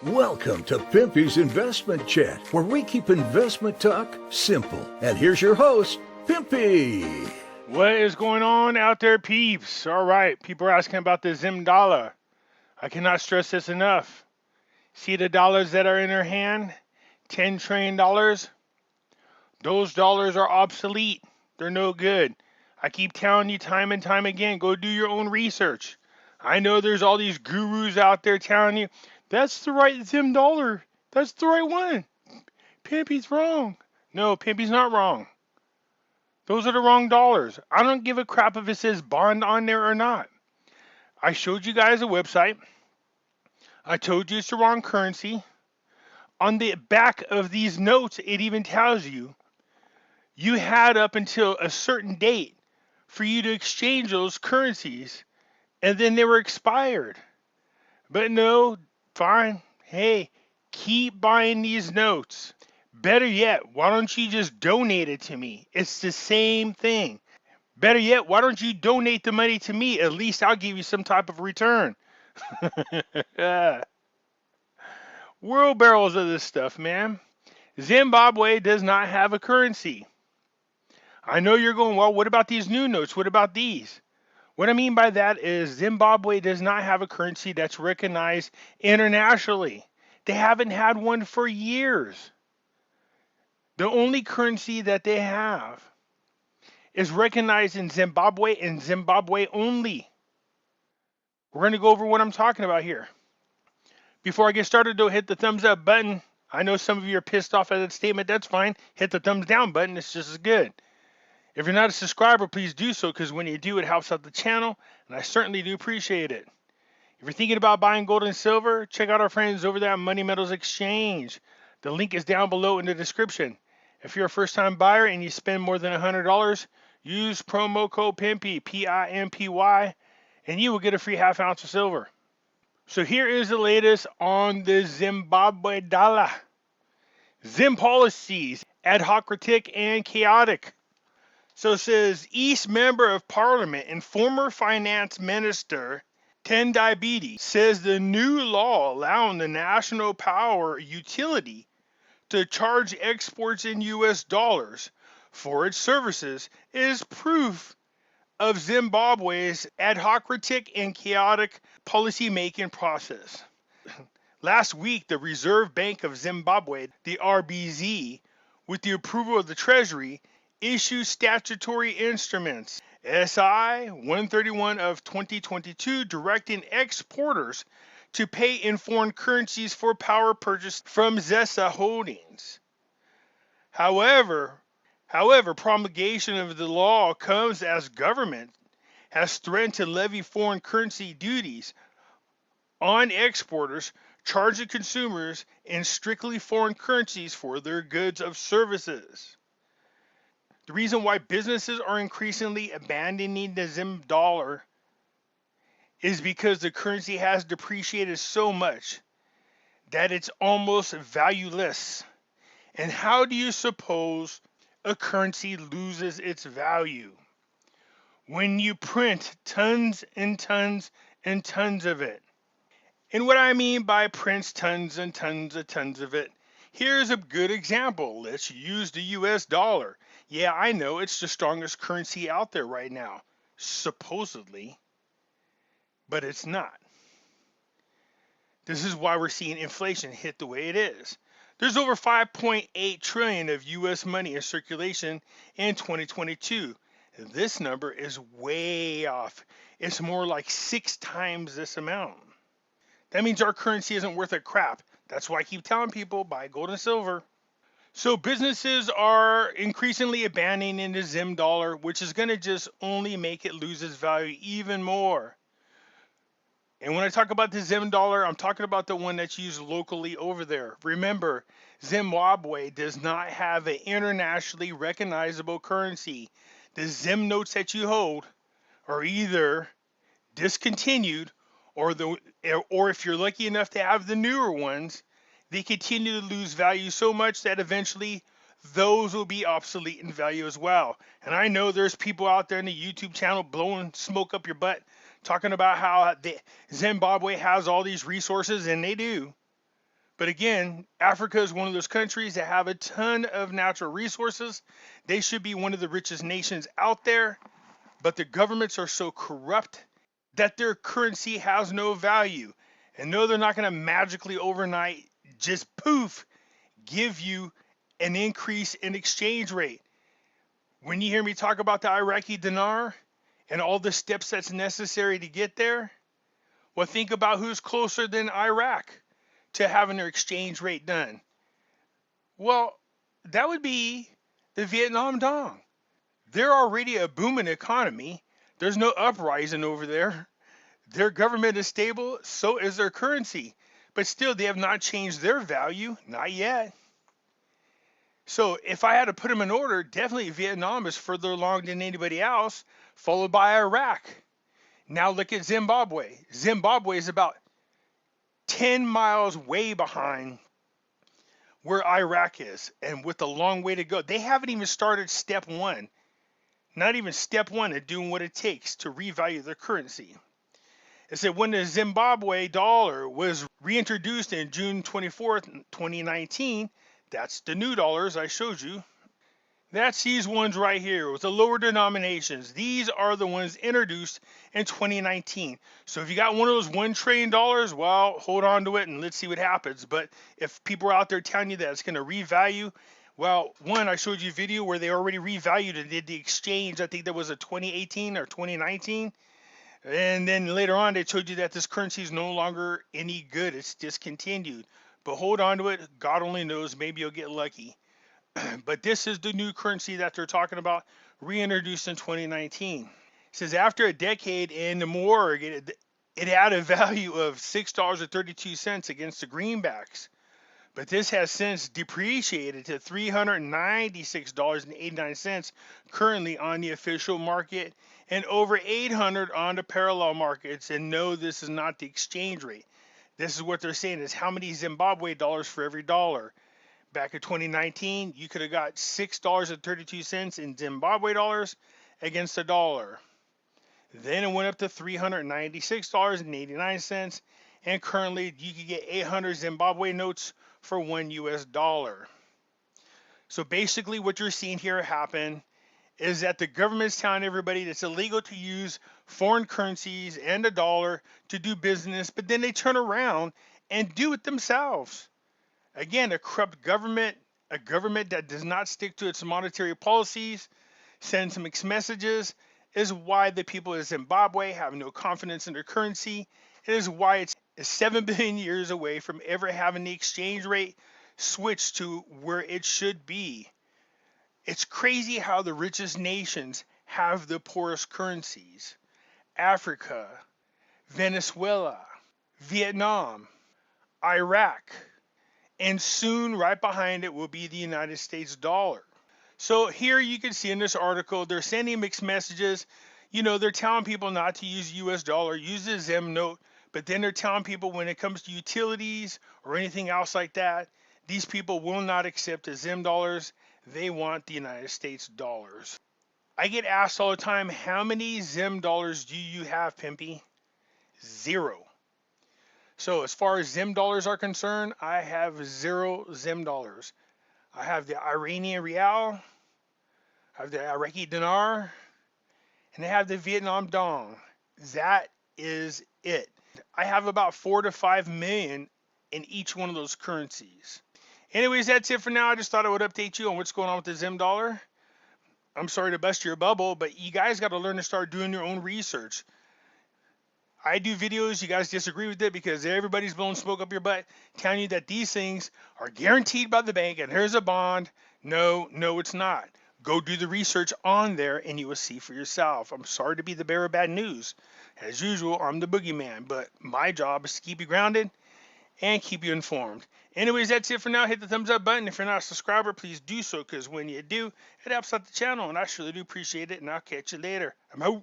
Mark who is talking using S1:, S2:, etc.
S1: Welcome to Pimpy's Investment Chat, where we keep investment talk simple. And here's your host, Pimpy.
S2: What is going on out there, peeps? All right, people are asking about the Zim dollar. I cannot stress this enough. See the dollars that are in their hand? $10 trillion? Those dollars are obsolete. They're no good. I keep telling you time and time again, go do your own research. I know there's all these gurus out there telling you, that's the right Zim dollar. That's the right one. Pimpy's wrong. No, Pimpy's not wrong. Those are the wrong dollars. I don't give a crap if it says bond on there or not. I showed you guys a website. I told you it's the wrong currency. On the back of these notes, it even tells you you had up until a certain date for you to exchange those currencies, and then they were expired. But no, fine. Hey, keep buying these notes. Better yet, why don't you just donate it to me? It's the same thing. Better yet, why don't you donate the money to me? At least I'll give you some type of return. World barrels of this stuff, man. Zimbabwe does not have a currency. I know you're going, well, what about these new notes? What about these? What I mean by that is Zimbabwe does not have a currency that's recognized internationally. They haven't had one for years. The only currency that they have is recognized in Zimbabwe and Zimbabwe only. We're going to go over what I'm talking about here. Before I get started, though, hit the thumbs up button. I know some of you are pissed off at that statement. That's fine. Hit the thumbs down button. It's just as good. If you're not a subscriber, please do so, because when you do, it helps out the channel, and I certainly do appreciate it. If you're thinking about buying gold and silver, check out our friends over there at Money Metals Exchange. The link is down below in the description. If you're a first-time buyer and you spend more than $100, use promo code Pimpy, P-I-M-P-Y, and you will get a free half ounce of silver. So here is the latest on the Zimbabwe dollar. Zim policies, ad hocratic and chaotic. So it says, East Member of Parliament and former Finance Minister Tendai Biti says the new law allowing the national power utility to charge exports in U.S. dollars for its services is proof of Zimbabwe's ad hocratic and chaotic policy-making process. Last week, the Reserve Bank of Zimbabwe, the RBZ, with the approval of the Treasury, issued statutory instruments, SI 131 of 2022, directing exporters to pay in foreign currencies for power purchased from ZESA Holdings. However, promulgation of the law comes as government has threatened to levy foreign currency duties on exporters, charging consumers in strictly foreign currencies for their goods or services. The reason why businesses are increasingly abandoning the Zim dollar is because the currency has depreciated so much that it's almost valueless. And how do you suppose a currency loses its value? When you print tons and tons and tons of it. And what I mean by prints tons and tons of it, here's a good example. Let's use the US dollar. Yeah, I know it's the strongest currency out there right now, supposedly, but it's not. This is why we're seeing inflation hit the way it is. There's over 5.8 trillion of US money in circulation in 2022. This number is way off. It's more like 6 times this amount. That means our currency isn't worth a crap. That's why I keep telling people buy gold and silver. So businesses are increasingly abandoning the Zim dollar, which is going to just only make it lose its value even more. And when I talk about the Zim dollar, I'm talking about the one that's used locally over there. Remember, Zimbabwe does not have an internationally recognizable currency. The Zim notes that you hold are either discontinued or if you're lucky enough to have the newer ones, they continue to lose value so much that eventually those will be obsolete in value as well. And I know there's people out there in the YouTube channel blowing smoke up your butt, talking about how Zimbabwe has all these resources, and they do. But again, Africa is one of those countries that have a ton of natural resources. They should be one of the richest nations out there, but the governments are so corrupt that their currency has no value. And no, they're not going to magically overnight just poof give you an increase in exchange rate. When you hear me talk about the Iraqi dinar and all the steps that's necessary to get there, well, think about who's closer than Iraq to having their exchange rate done. Well, that would be the Vietnam Dong. They're already a booming economy. There's no uprising over there. Their government is stable, so is their currency. But still, they have not changed their value, not yet. So if I had to put them in order, definitely Vietnam is further along than anybody else, followed by Iraq. Now look at Zimbabwe. Zimbabwe is about 10 miles way behind where Iraq is, and with a long way to go. They haven't even started step one, not even step one of doing what it takes to revalue their currency. It said when the Zimbabwe dollar was reintroduced in June 24th, 2019, that's the new dollars I showed you. That's these ones right here with the lower denominations. These are the ones introduced in 2019. So if you got one of those $1 trillion, well, hold on to it and let's see what happens. But if people are out there telling you that it's going to revalue, well, one, I showed you a video where they already revalued and did the exchange. I think that was a 2018 or 2019. And then later on, they told you that this currency is no longer any good. It's discontinued. But hold on to it. God only knows. Maybe you'll get lucky. But this is the new currency that they're talking about, reintroduced in 2019. It says after a decade and more, it had a value of $6.32 against the greenbacks. But this has since depreciated to $396.89 currently on the official market and over $800 on the parallel markets. And no, this is not the exchange rate. This is what they're saying is how many Zimbabwe dollars for every dollar. Back in 2019, you could have got $6.32 in Zimbabwe dollars against a dollar. Then it went up to $396.89, and currently you could get 800 Zimbabwe notes for $1 US. So basically what you're seeing here happen is that the government's telling everybody that it's illegal to use foreign currencies and the dollar to do business, but then they turn around and do it themselves. Again, a corrupt government, a government that does not stick to its monetary policies, sends mixed messages, is why the people of Zimbabwe have no confidence in their currency. It is why it's 7 billion years away from ever having the exchange rate switch to where it should be. It's crazy how the richest nations have the poorest currencies. Africa, Venezuela, Vietnam, Iraq, and soon right behind it will be the United States dollar. So here you can see in this article, they're sending mixed messages. You know, they're telling people not to use US dollar, use the Zim note, but then they're telling people when it comes to utilities or anything else like that, these people will not accept the Zim dollars. They want the United States dollars. I get asked all the time, how many Zim dollars do you have, Pimpy? 0. So as far as Zim dollars are concerned, I have 0 Zim dollars. I have the Iranian rial, I have the Iraqi dinar, and I have the Vietnam dong. That is it. I have about 4 to 5 million in each one of those currencies. Anyways, that's it for now. I just thought I would update you on what's going on with the Zim dollar. I'm sorry to bust your bubble, but you guys got to learn to start doing your own research. I do videos, you guys disagree with it because everybody's blowing smoke up your butt, telling you that these things are guaranteed by the bank and here's a bond. No, it's not. Go do the research on there and you will see for yourself. I'm sorry to be the bearer of bad news. As usual, I'm the boogeyman, but my job is to keep you grounded and keep you informed. Anyways, that's it for now. Hit the thumbs up button. If you're not a subscriber, please do so because when you do, it helps out the channel and I surely do appreciate it and I'll catch you later. I'm out.